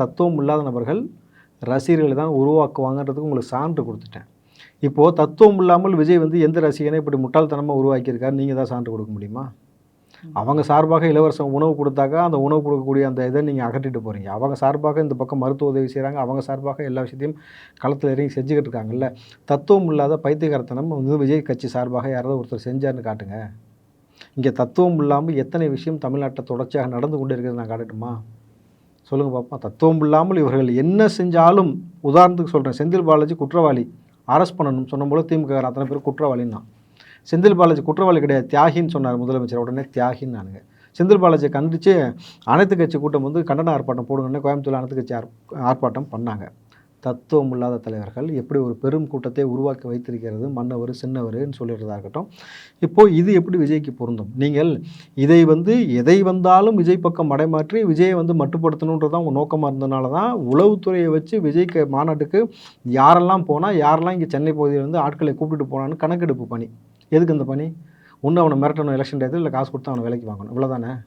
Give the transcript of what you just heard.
தத்துவம் இல்லாத நபர்கள் ரசிகர்களை தான் உருவாக்குவாங்கன்றதுக்கு உங்களுக்கு சான்று கொடுத்துட்டேன். இப்போது தத்துவம் இல்லாமல் விஜய் வந்து எந்த ரசிகனை இப்படி முட்டாள்தனமாக உருவாக்கியிருக்காரு நீங்கள் தான் சான்று கொடுக்க முடியுமா? அவங்க சார்பாக இலவசம் உணவு கொடுத்தாக்கா அந்த உணவு கொடுக்கக்கூடிய அந்த இதை நீங்கள் அகற்றிட்டு போகிறீங்க. அவங்க சார்பாக இந்த பக்கம் மருத்துவ உதவி செய்கிறாங்க. அவங்க சார்பாக எல்லா விஷயத்தையும் களத்தில் இறங்கி செஞ்சுக்கிட்டு இருக்காங்கல்ல. தத்துவம் இல்லாத பைத்தியகாரத்தனம் வந்து விஜய் கட்சி சார்பாக யாராவது ஒருத்தர் செஞ்சார்னு காட்டுங்க. இங்கே தத்துவம் இல்லாமல் எத்தனை விஷயம் தமிழ்நாட்டில் தொடர்ச்சியாக நடந்து கொண்டு இருக்கிறது நான் காட்டட்டுமா? சொல்லுங்கள் பாப்பா. தத்துவம் இல்லாமல் இவர்கள் என்ன செஞ்சாலும், உதாரணத்துக்கு சொல்கிறேன், செந்தில் பாலாஜி குற்றவாளி, அரெஸ்ட் பண்ணணும் சொன்ன போல திமுக அத்தனை பேர் குற்றவாளின்னா. செந்தில் பாலாஜி குற்றவாளி கிடையாது, தியாகின்னு சொன்னார் முதலமைச்சர். உடனே தியாகின்னு நானுங்க. செந்தில் பாலாஜியை கண்டித்து அனைத்து கட்சி கூட்டம் வந்து கண்டன ஆர்ப்பாட்டம் போடுங்கன்னு கோயம்புத்தூர் அனைத்து கட்சி ஆர்ப்பாட்டம் பண்ணாங்க. தத்துவம் இல்லாத தலைவர்கள் எப்படி ஒரு பெரும் கூட்டத்தை உருவாக்கி வைத்திருக்கிறது, மன்னவர் சின்னவர்னு சொல்லிடுறதா இருக்கட்டும். இப்போது இது எப்படி விஜய்க்கு பொருந்தும்? நீங்கள் இதை வந்து எதை வந்தாலும் விஜய் பக்கம் மடைமாற்றி விஜயை வந்து மட்டுப்படுத்தணுன்றதான் உங்கள் நோக்கமாக இருந்ததுனால தான் உளவுத்துறையை வச்சு விஜய்க்கு மாநாட்டுக்கு யாரெல்லாம் போனால், யாரெல்லாம் இங்கே சென்னை பகுதியில் வந்து ஆட்களை கூப்பிட்டுட்டு போனான்னு கணக்கெடுப்பு பணி. எதுக்கு இந்த பணி? ஒன்று அவனை மிரட்டணும் எலெக்ஷன் டயத்தில், இல்லை காசு கொடுத்து அவனை விலைக்கு வாங்கணும், இவ்வளோதானே?